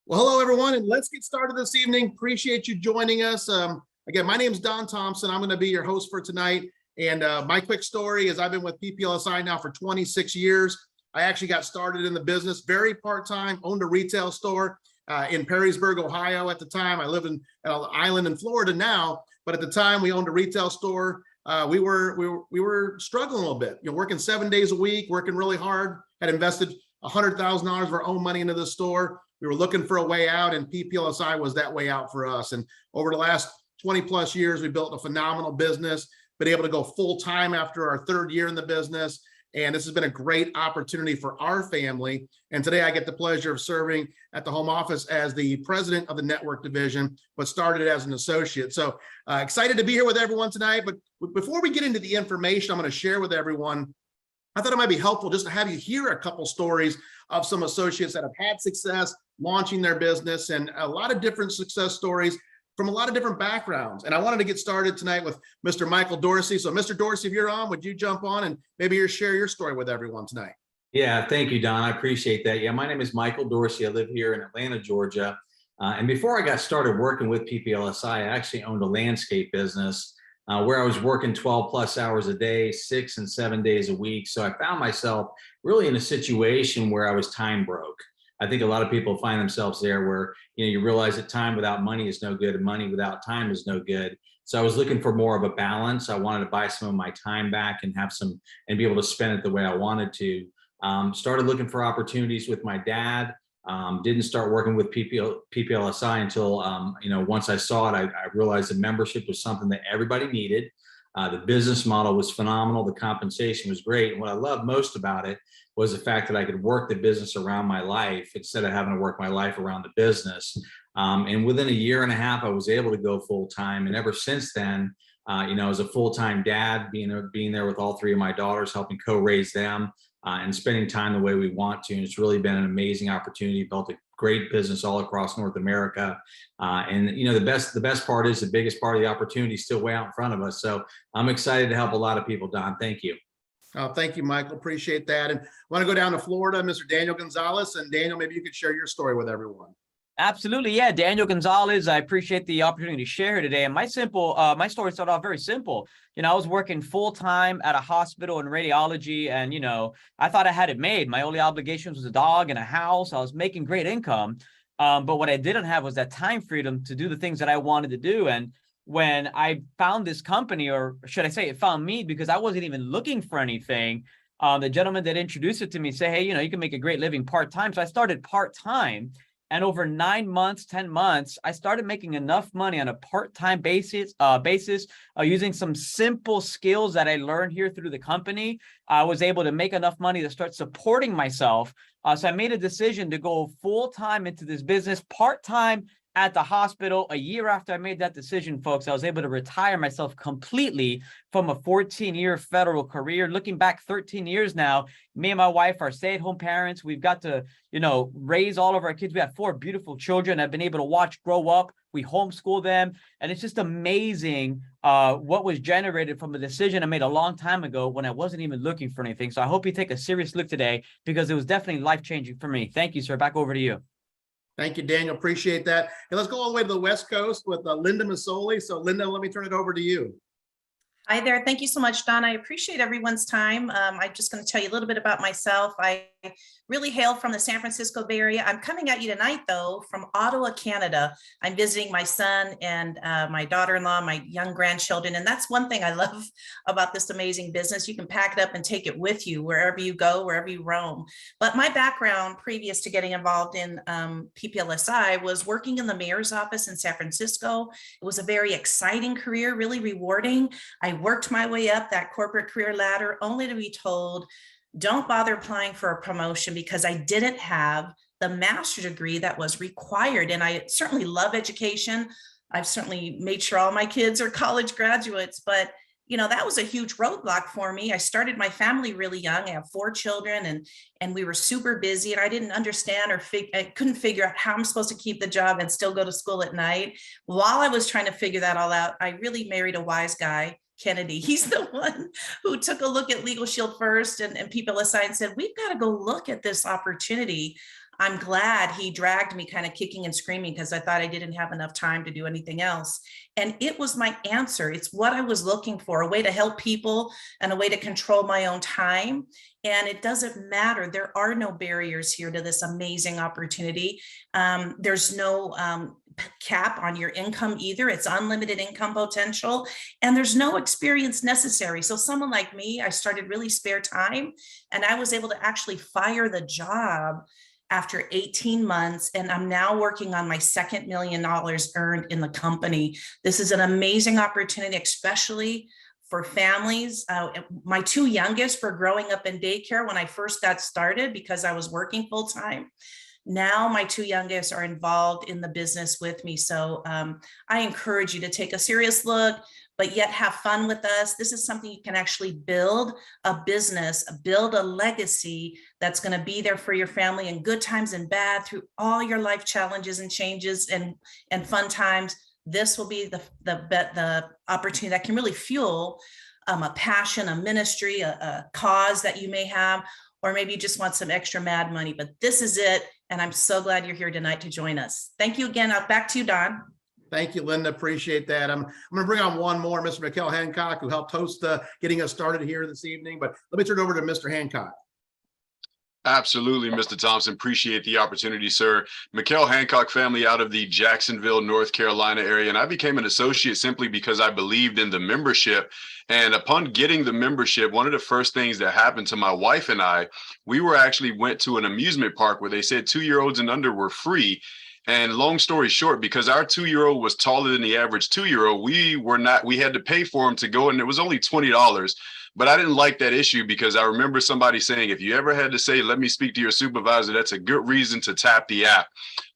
Well, hello, everyone, and let's get started this evening. Appreciate you joining us. Again, my name is Don Thompson. I'm going to be your host for tonight. And my quick story is I've been with PPLSI now for 26 years. I actually got started in the business very part-time, owned a retail store in Perrysburg, Ohio at the time. I live in an island in Florida now, but at the time we owned a retail store. We were struggling a little bit, working 7 days a week, working really hard, had invested $100,000 of our own money into the store. We were looking for a way out, and PPLSI was that way out for us. And over the last 20 plus years, we built a phenomenal business, been able to go full time after our third year in the business. And this has been a great opportunity for our family. And today I get the pleasure of serving at the home office as the president of the network division, but started as an associate. So excited to be here with everyone tonight. But before we get into the information I'm going to share with everyone, I thought it might be helpful just to have you hear a couple stories of some associates that have had success launching their business, and a lot of different success stories from a lot of different backgrounds. And I wanted to get started tonight with Mr. Michael Dorsey. So Mr. Dorsey, if you're on, would you jump on and maybe share your story with everyone tonight? Yeah, thank you, Don. I appreciate that. Yeah, my name is Michael Dorsey. I live here in Atlanta, Georgia. And before I got started working with PPLSI, I actually owned a landscape business where I was working 12 plus hours a day, 6 and 7 days a week. So I found myself really in a situation where I was time broke. I think a lot of people find themselves there where, you realize that time without money is no good and money without time is no good. So I was looking for more of a balance. I wanted to buy some of my time back and have some and be able to spend it the way I wanted to. Started looking for opportunities with my dad. Didn't start working with PPLSI until, once I saw it, I realized the membership was something that everybody needed. The business model was phenomenal. The compensation was great. And what I loved most about it was the fact that I could work the business around my life instead of having to work my life around the business. And within a year and a half, I was able to go full time. And ever since then, as a full-time dad, being there with all 3 of my daughters, helping co-raise them and spending time the way we want to. And it's really been an amazing opportunity, built a great business all across North America. And the best part is the biggest part of the opportunity is still way out in front of us. So I'm excited to help a lot of people, Don. Thank you. Thank you, Michael. Appreciate that. And I want to go down to Florida, Mr. Daniel Gonzalez. And Daniel, maybe you could share your story with everyone. Absolutely. Yeah. Daniel Gonzalez. I appreciate the opportunity to share here today. And my story started off very simple. I was working full time at a hospital in radiology, and, I thought I had it made. My only obligations was a dog and a house. I was making great income. But what I didn't have was that time freedom to do the things that I wanted to do. And when I found this company, or should I say it found me, because I wasn't even looking for anything, the gentleman that introduced it to me said, hey, you can make a great living part-time. So I started part-time. And over 9 months, 10 months, I started making enough money on a part-time basis, using some simple skills that I learned here through the company. I was able to make enough money to start supporting myself. So I made a decision to go full-time into this business, part-time at the hospital. A year after I made that decision, folks, I was able to retire myself completely from a 14-year federal career. Looking back 13 years now, me and my wife are stay-at-home parents. We've got to, raise all of our kids. We have 4 beautiful children I've been able to watch grow up. We homeschool them. And it's just amazing what was generated from a decision I made a long time ago when I wasn't even looking for anything. So I hope you take a serious look today, because it was definitely life-changing for me. Thank you, sir. Back over to you. Thank you, Daniel. Appreciate that. And let's go all the way to the West Coast with Linda Masoli. So Linda, let me turn it over to you. Hi there. Thank you so much, Don. I appreciate everyone's time. I'm just going to tell you a little bit about myself. I really hail from the San Francisco Bay Area. I'm coming at you tonight, though, from Ottawa, Canada. I'm visiting my son and my daughter-in-law, my young grandchildren. And that's one thing I love about this amazing business. You can pack it up and take it with you wherever you go, wherever you roam. But my background previous to getting involved in PPLSI was working in the mayor's office in San Francisco. It was a very exciting career, really rewarding. I worked my way up that corporate career ladder only to be told, don't bother applying for a promotion, because I didn't have the master's degree that was required. And I certainly love education. I've certainly made sure all my kids are college graduates, but that was a huge roadblock for me. I started my family really young. I have 4 children, and we were super busy, and I didn't understand I couldn't figure out how I'm supposed to keep the job and still go to school at night. While I was trying to figure that all out, I really married a wise guy, Kennedy. He's the one who took a look at Legalshield first and PPLSI and said, we've got to go look at this opportunity. I'm glad he dragged me kind of kicking and screaming because I thought I didn't have enough time to do anything else. And it was my answer. It's what I was looking for, a way to help people and a way to control my own time. And it doesn't matter. There are no barriers here to this amazing opportunity. There's no cap on your income either. It's unlimited income potential, and there's no experience necessary. So someone like me, I started really spare time, and I was able to actually fire the job after 18 months. And I'm now working on my second $1 million earned in the company. This is an amazing opportunity, especially for families. My two youngest were growing up in daycare when I first got started because I was working full time. Now my two youngest are involved in the business with me. So I encourage you to take a serious look, but yet have fun with us. This is something you can actually build a business, build a legacy that's going to be there for your family in good times and bad, through all your life challenges and changes and fun times. This will be the opportunity that can really fuel a passion, a ministry, a cause that you may have, or maybe you just want some extra mad money, but this is it. And I'm so glad you're here tonight to join us. Thank you again. Back to you, Don. Thank you, Linda. Appreciate that. I'm going to bring on one more, Mr. Mikkel Hancock, who helped host getting us started here this evening. But let me turn it over to Mr. Hancock. Absolutely, Mr. Thompson. Appreciate the opportunity, sir. Mikkel Hancock family out of the Jacksonville, North Carolina area. And I became an associate simply because I believed in the membership. And upon getting the membership, one of the first things that happened to my wife and I, we went to an amusement park where they said 2-year-olds and under were free. And long story short, because our 2-year-old was taller than the average 2-year-old, we had to pay for him to go, and it was only $20. But I didn't like that issue because I remember somebody saying, if you ever had to say, let me speak to your supervisor, that's a good reason to tap the app.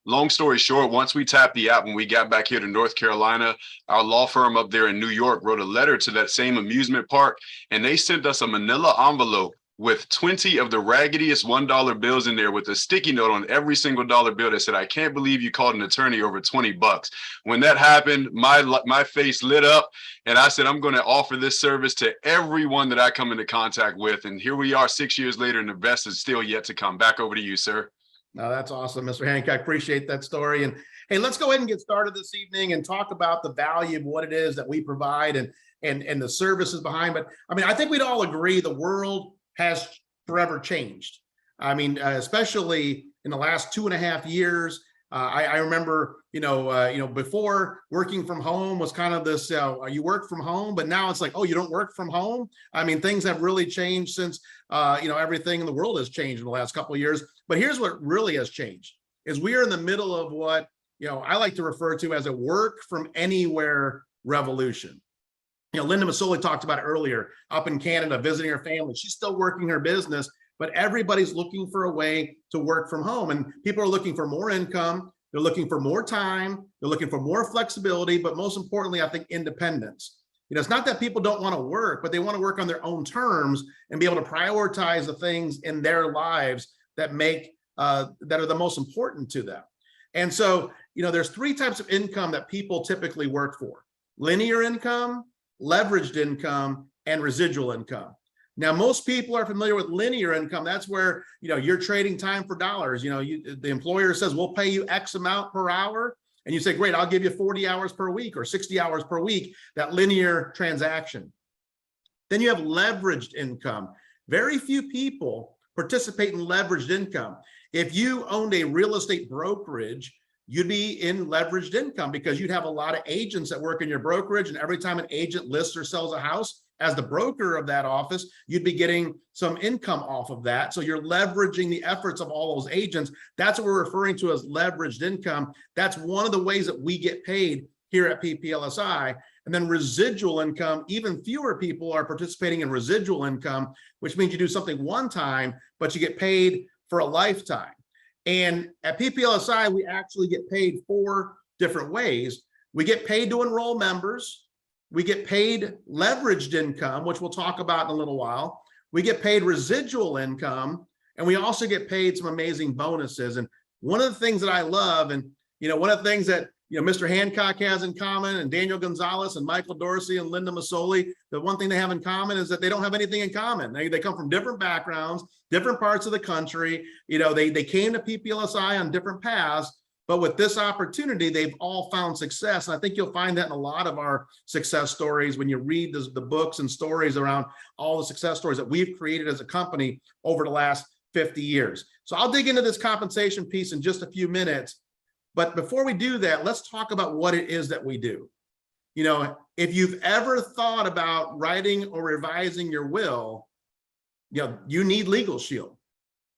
Long story short, once we tapped the app, when we got back here to North Carolina, our law firm up there in New York wrote a letter to that same amusement park, and they sent us a manila envelope with 20 of the raggediest $1 bills in there with a sticky note on every single dollar bill that said, I can't believe you called an attorney over $20. When that happened, my face lit up, and I said, I'm going to offer this service to everyone that I come into contact with. And here we are 6 years later, and the best is still yet to come. Back over to you, sir. No, that's awesome, Mr. Hancock. Appreciate that story. And hey, let's go ahead and get started this evening and talk about the value of what it is that we provide and the services behind. But I mean, I think we'd all agree the world has forever changed. I mean, especially in the last 2.5 years. I remember, before working from home was kind of this, you work from home, but now it's like, oh, you don't work from home. I mean, things have really changed since, everything in the world has changed in the last couple of years. But here's what really has changed is we are in the middle of what, I like to refer to as a work from anywhere revolution. Linda Masoli talked about it earlier, up in Canada, visiting her family. She's still working her business, but everybody's looking for a way to work from home. And people are looking for more income. They're looking for more time. They're looking for more flexibility, but most importantly, I think independence. It's not that people don't want to work, but they want to work on their own terms and be able to prioritize the things in their lives that are the most important to them. And so, there's 3 types of income that people typically work for: linear income, leveraged income, and residual income. Now, most people are familiar with linear income. That's where, you're trading time for dollars. The employer says, we'll pay you X amount per hour. And you say, great, I'll give you 40 hours per week or 60 hours per week, that linear transaction. Then you have leveraged income. Very few people participate in leveraged income. If you owned a real estate brokerage, you'd be in leveraged income because you'd have a lot of agents that work in your brokerage. And every time an agent lists or sells a house, as the broker of that office, you'd be getting some income off of that. So you're leveraging the efforts of all those agents. That's what we're referring to as leveraged income. That's one of the ways that we get paid here at PPLSI. And then residual income, even fewer people are participating in residual income, which means you do something one time, but you get paid for a lifetime. And at PPLSI, we actually get paid 4 different ways. We get paid to enroll members. We get paid leveraged income, which we'll talk about in a little while. We get paid residual income, and we also get paid some amazing bonuses. And one of the things that I love, and one of the things that Mr. Hancock has in common, and Daniel Gonzalez and Michael Dorsey and Linda Masoli, the one thing they have in common is that they don't have anything in common. They come from different backgrounds, different parts of the country. They came to PPLSI on different paths, but with this opportunity, they've all found success. And I think you'll find that in a lot of our success stories when you read the books and stories around all the success stories that we've created as a company over the last 50 years. So I'll dig into this compensation piece in just a few minutes. But before we do that, let's talk about what it is that we do. If you've ever thought about writing or revising your will, you need Legalshield.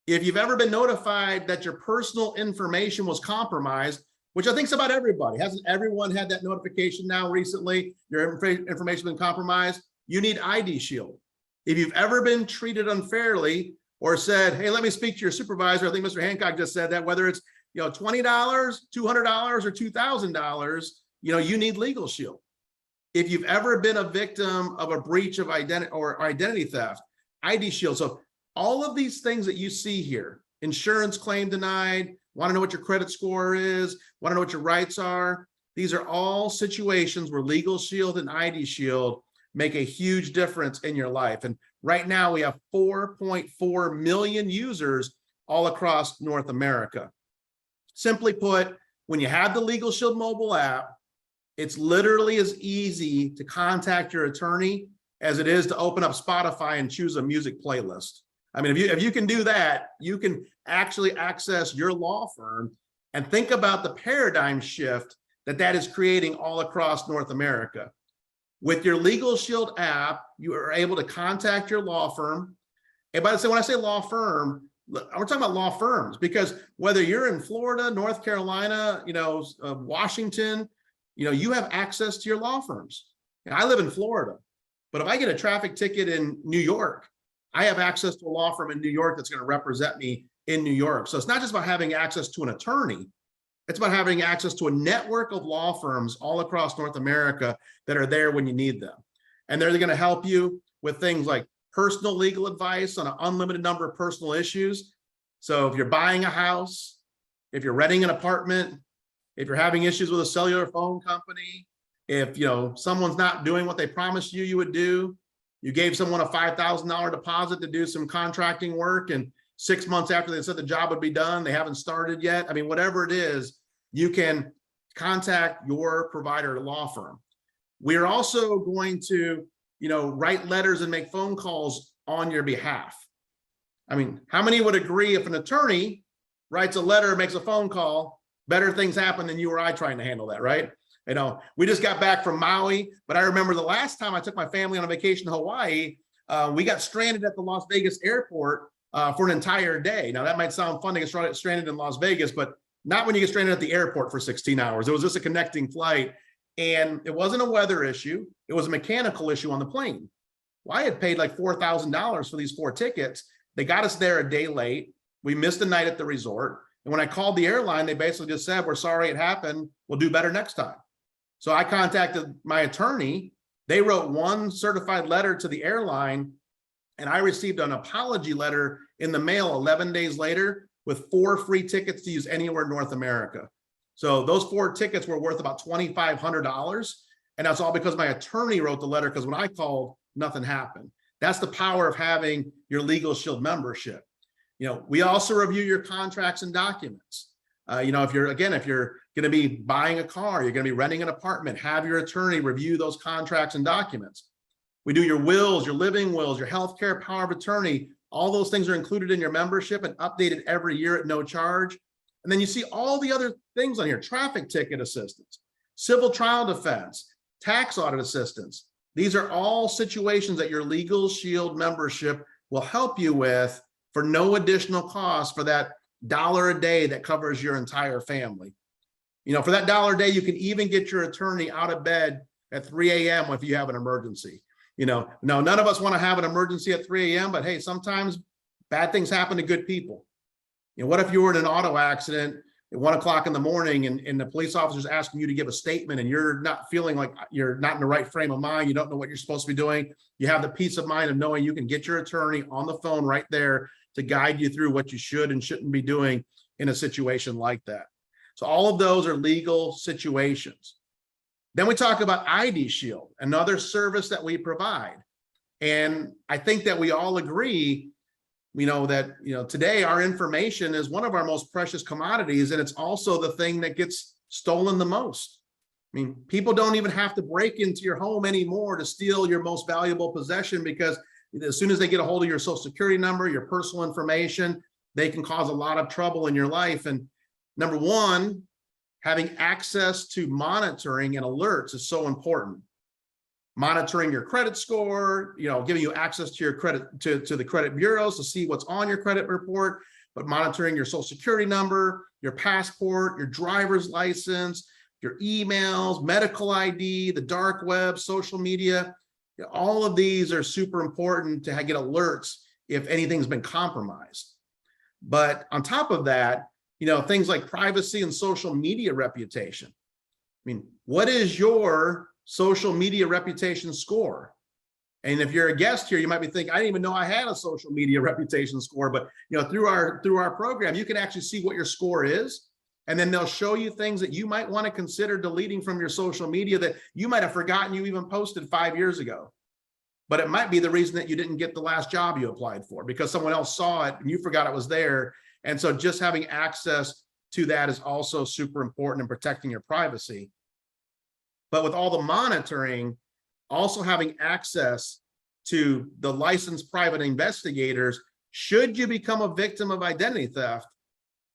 If you've ever been notified that your personal information was compromised, which I think is about everybody, hasn't everyone had that notification now recently, your information been compromised? You need ID Shield. If you've ever been treated unfairly or said, hey, let me speak to your supervisor, I think Mr. Hancock just said that, whether it's $20, $200, or $2,000, you need Legalshield. If you've ever been a victim of a breach of identity theft, ID Shield. So all of these things that you see here, insurance claim denied, want to know what your credit score is, want to know what your rights are. These are all situations where Legalshield and ID Shield make a huge difference in your life. And right now we have 4.4 million users all across North America. Simply put, when you have the Legalshield mobile app, it's literally as easy to contact your attorney as it is to open up Spotify and choose a music playlist. I mean, if you can do that, you can actually access your law firm and think about the paradigm shift that is creating all across North America. With your Legalshield app, you are able to contact your law firm. And when I say law firm, we're talking about law firms, because whether you're in Florida, North Carolina, Washington, you have access to your law firms. And I live in Florida, but if I get a traffic ticket in New York, I have access to a law firm in New York that's going to represent me in New York. So it's not just about having access to an attorney. It's about having access to a network of law firms all across North America that are there when you need them. And they're going to help you with things like personal legal advice on an unlimited number of personal issues. So if you're buying a house, if you're renting an apartment, if you're having issues with a cellular phone company, if someone's not doing what they promised you would do, you gave someone a $5,000 deposit to do some contracting work, and 6 months after they said the job would be done, they haven't started yet. I mean, whatever it is, you can contact your provider law firm. We're also going to, write letters and make phone calls on your behalf. I mean, how many would agree if an attorney writes a letter, makes a phone call, better things happen than you or I trying to handle that, right? We just got back from Maui, but I remember the last time I took my family on a vacation to Hawaii, we got stranded at the Las Vegas airport for an entire day. Now that might sound fun to get stranded in Las Vegas, but not when you get stranded at the airport for 16 hours. It was just a connecting flight, and it wasn't a weather issue. It was a mechanical issue on the plane. Well, I had paid like $4,000 for these 4 tickets. They got us there a day late. We missed a night at the resort. And when I called the airline, they basically just said, we're sorry it happened. We'll do better next time. So I contacted my attorney. They wrote one certified letter to the airline, and I received an apology letter in the mail 11 days later with 4 free tickets to use anywhere in North America. So those 4 tickets were worth about $2,500. And that's all because my attorney wrote the letter, because when I called, nothing happened. That's the power of having your Legalshield membership. We also review your contracts and documents. If you're going to be buying a car, you're going to be renting an apartment, have your attorney review those contracts and documents. We do your wills, your living wills, your healthcare power of attorney. All those things are included in your membership and updated every year at no charge. And then you see all the other things on here: traffic ticket assistance, civil trial defense, tax audit assistance. These are all situations that your Legalshield membership will help you with for no additional cost, for that $1 a day that covers your entire family. For that $1 a day, you can even get your attorney out of bed at 3 a.m. if you have an emergency. No, none of us want to have an emergency at 3 a.m., but hey, sometimes bad things happen to good people. What if you were in an auto accident at 1 o'clock in the morning and the police officer's asking you to give a statement and you're not feeling like you're not in the right frame of mind, you don't know what you're supposed to be doing. You have the peace of mind of knowing you can get your attorney on the phone right there to guide you through what you should and shouldn't be doing in a situation like that. So all of those are legal situations. Then we talk about ID Shield, another service that we provide. And I think that we all agree, that, today our information is one of our most precious commodities, and it's also the thing that gets stolen the most. I mean, people don't even have to break into your home anymore to steal your most valuable possession, because as soon as they get a hold of your social security number, your personal information, they can cause a lot of trouble in your life. And number one, having access to monitoring and alerts is so important. Monitoring your credit score, giving you access to your credit, to the credit bureaus to see what's on your credit report, but monitoring your social security number, your passport, your driver's license, your emails, medical ID, the dark web, social media. All of these are super important to get alerts if anything's been compromised. But on top of that, things like privacy and social media reputation. I mean, what is your social media reputation score? And if you're a guest here, you might be thinking, I didn't even know I had a social media reputation score. But through our program, you can actually see what your score is. And then they'll show you things that you might want to consider deleting from your social media that you might have forgotten you even posted 5 years ago. But it might be the reason that you didn't get the last job you applied for, because someone else saw it and you forgot it was there. And so just having access to that is also super important in protecting your privacy. But with all the monitoring, also having access to the licensed private investigators, should you become a victim of identity theft,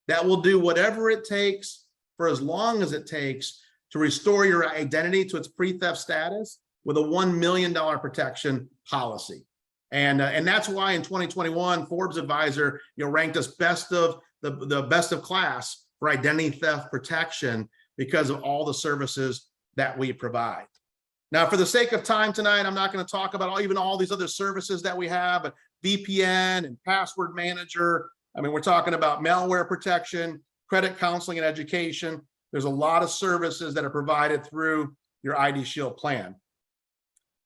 that will do whatever it takes for as long as it takes to restore your identity to its pre-theft status with a $1 million protection policy. And that's why in 2021, Forbes Advisor ranked us best of the best of class for identity theft protection because of all the services that we provide. Now, for the sake of time tonight, I'm not going to talk about even all these other services that we have, but VPN and password manager. I mean, we're talking about malware protection, credit counseling and education. There's a lot of services that are provided through your ID Shield plan.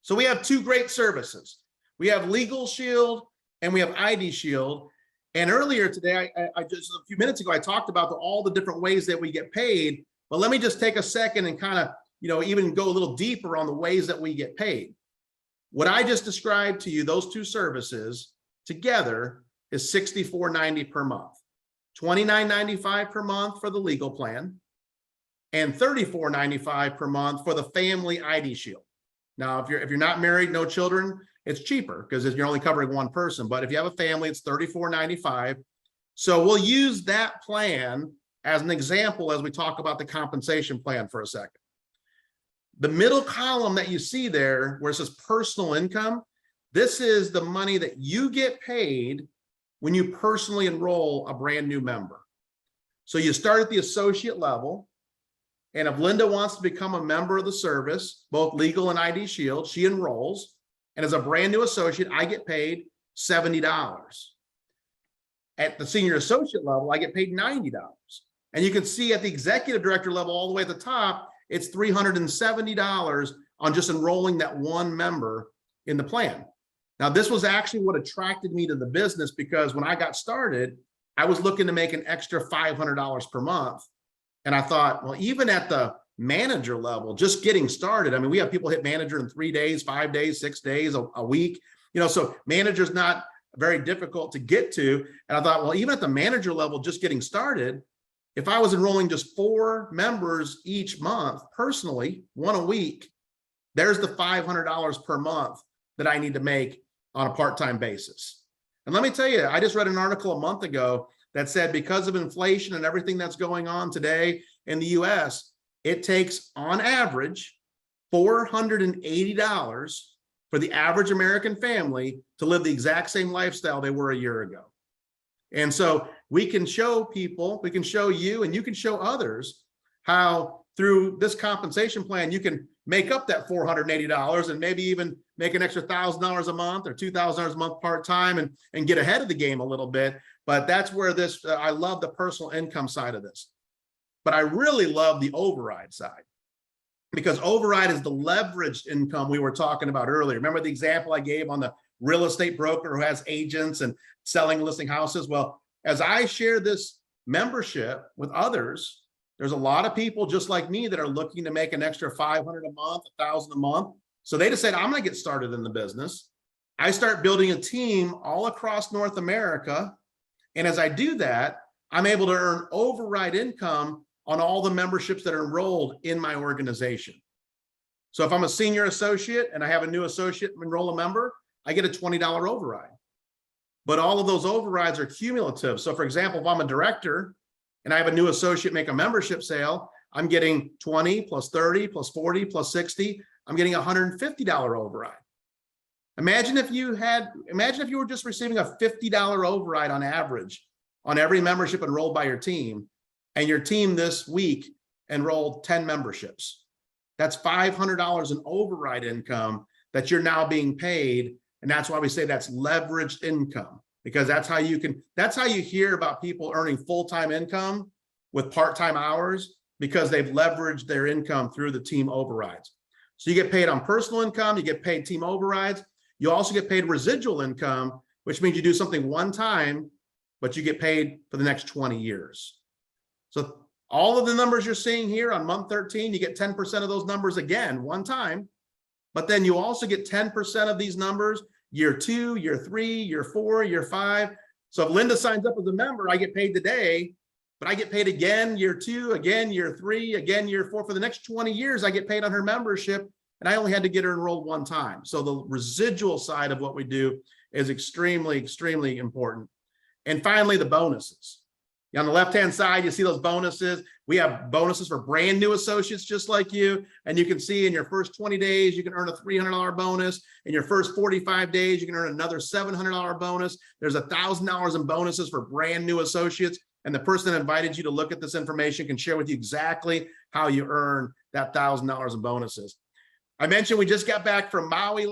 So we have two great services. We have Legalshield and we have ID Shield. And earlier today, I just a few minutes ago, I talked about all the different ways that we get paid. But let me just take a second and kind of, even go a little deeper on the ways that we get paid. What I just described to you, those two services together is $64.90 per month, $29.95 per month for the legal plan, and $34.95 per month for the family ID Shield. Now, if you're not married, no children, it's cheaper because you're only covering one person. But if you have a family, it's $34.95. So we'll use that plan as an example as we talk about the compensation plan for a second. The middle column that you see there, where it says personal income, this is the money that you get paid when you personally enroll a brand new member. So you start at the associate level, and if Linda wants to become a member of the service, both legal and ID Shield, she enrolls, and as a brand new associate, I get paid $70. At the senior associate level, I get paid $90. And you can see at the executive director level, all the way at the top, it's $370 on just enrolling that one member in the plan. Now, this was actually what attracted me to the business, because when I got started, I was looking to make an extra $500 per month. And I thought, well, even at the manager level, just getting started, I mean, we have people hit manager in 3 days, 5 days, 6 days, a week, so manager's not very difficult to get to. And I thought, well, even at the manager level, just getting started, if I was enrolling just 4 members each month, personally, one a week, there's the $500 per month that I need to make on a part-time basis. And let me tell you, I just read an article a month ago that said because of inflation and everything that's going on today in the US, it takes on average $480 for the average American family to live the exact same lifestyle they were a year ago. And so we can show people, we can show you, and you can show others how through this compensation plan, you can make up that $480 and maybe even make an extra $1,000 a month or $2,000 a month part-time and get ahead of the game a little bit. But that's where this, I love the personal income side of this. But I really love the override side, because override is the leveraged income we were talking about earlier. Remember the example I gave on the real estate broker who has agents and selling listing houses? Well, as I share this membership with others, there's a lot of people just like me that are looking to make an extra 500 a month, 1,000 a month. So they decided, I'm going to get started in the business. I start building a team all across North America. And as I do that, I'm able to earn override income on all the memberships that are enrolled in my organization. So if I'm a senior associate and I have a new associate enroll a member, I get a $20 override. But all of those overrides are cumulative. So for example, if I'm a director and I have a new associate make a membership sale, I'm getting 20 plus 30 plus 40 plus 60. I'm getting $150 override. Imagine if you were just receiving a $50 override on average on every membership enrolled by your team, and your team this week enrolled 10 memberships. That's $500 in override income that you're now being paid. And that's why we say that's leveraged income, because that's how you hear about people earning full-time income with part-time hours, because they've leveraged their income through the team overrides. So you get paid on personal income, you get paid team overrides. You also get paid residual income, which means you do something one time, but you get paid for the next 20 years. So all of the numbers you're seeing here on month 13, you get 10% of those numbers again, one time, but then you also get 10% of these numbers year 2, year 3, year 4, year 5. So if Linda signs up as a member, I get paid today, but I get paid again year 2, again year 3, again year 4. For the next 20 years, I get paid on her membership, and I only had to get her enrolled one time. So the residual side of what we do is extremely, extremely important. And finally, the bonuses. On the left-hand side, you see those bonuses. We have bonuses for brand new associates just like you. And you can see in your first 20 days, you can earn a $300 bonus. In your first 45 days, you can earn another $700 bonus. There's $1,000 in bonuses for brand new associates. And the person that invited you to look at this information can share with you exactly how you earn that $1,000 in bonuses. I mentioned we just got back from Maui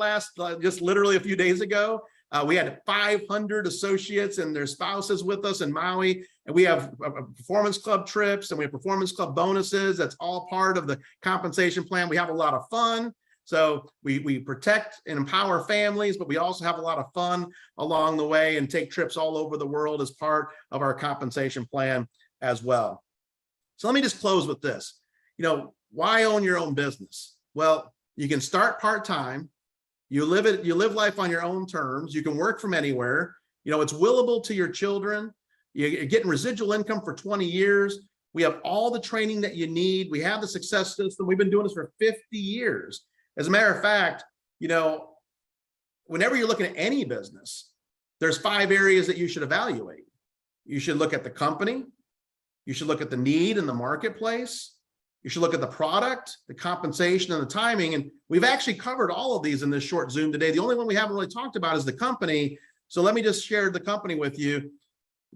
just literally a few days ago. We had 500 associates and their spouses with us in Maui, and we have performance club trips and we have performance club bonuses. That's all part of the compensation plan. We have a lot of fun. So we protect and empower families, but we also have a lot of fun along the way and take trips all over the world as part of our compensation plan as well. So let me just close with this. Why own your own business? Well, you can start part-time. You live life on your own terms. You can work from anywhere. It's willable to your children. You're getting residual income for 20 years. We have all the training that you need. We have the success system. We've been doing this for 50 years. As a matter of fact, whenever you're looking at any business, there's 5 areas that you should evaluate. You should look at the company. You should look at the need in the marketplace. You should look at the product, the compensation, and the timing. And we've actually covered all of these in this short Zoom today. The only one we haven't really talked about is the company. So let me just share the company with you.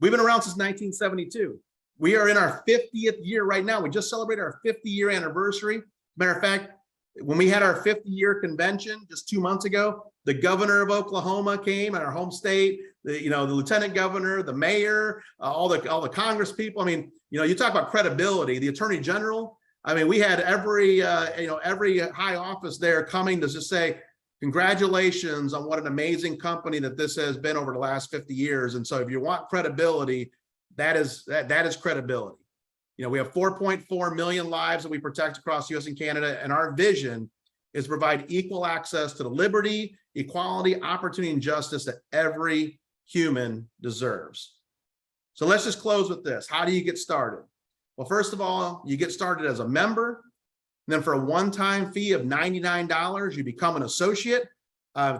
We've been around since 1972. We are in our 50th year right now. We just celebrated our 50-year anniversary. Matter of fact, when we had our 50-year convention just 2 months ago, the governor of Oklahoma came, in our home state, the lieutenant governor, the mayor, all the Congress people. You talk about credibility, the attorney general. We had every high office there coming to just say, congratulations on what an amazing company that this has been over the last 50 years. And so if you want credibility, that is credibility. We have 4.4 million lives that we protect across the US and Canada. And our vision is provide equal access to the liberty, equality, opportunity, and justice that every human deserves. So let's just close with this. How do you get started? Well, first of all, you get started as a member. And then for a one-time fee of $99, you become an associate.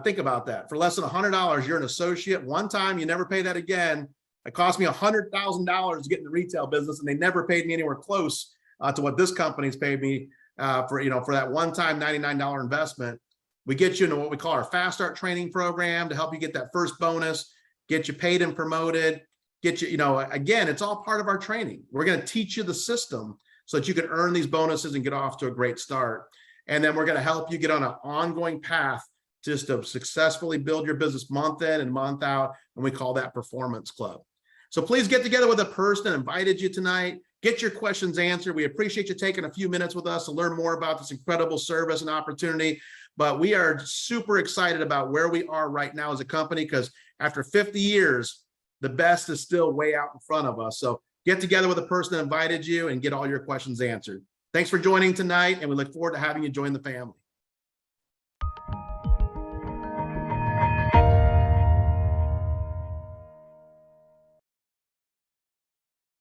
Think about that. For less than $100, you're an associate. One time, you never pay that again. It cost me $100,000 to get in the retail business, and they never paid me anywhere close to what this company's paid me for that one-time $99 investment. We get you into what we call our Fast Start training program to help you get that first bonus, get you paid and promoted. Get you, again, it's all part of our training. We're going to teach you the system so that you can earn these bonuses and get off to a great start. And then we're going to help you get on an ongoing path just to successfully build your business month in and month out. And we call that Performance Club. So please get together with a person that invited you tonight. Get your questions answered. We appreciate you taking a few minutes with us to learn more about this incredible service and opportunity. But we are super excited about where we are right now as a company, because after 50 years, the best is still way out in front of us. So get together with the person that invited you and get all your questions answered. Thanks for joining tonight, and we look forward to having you join the family.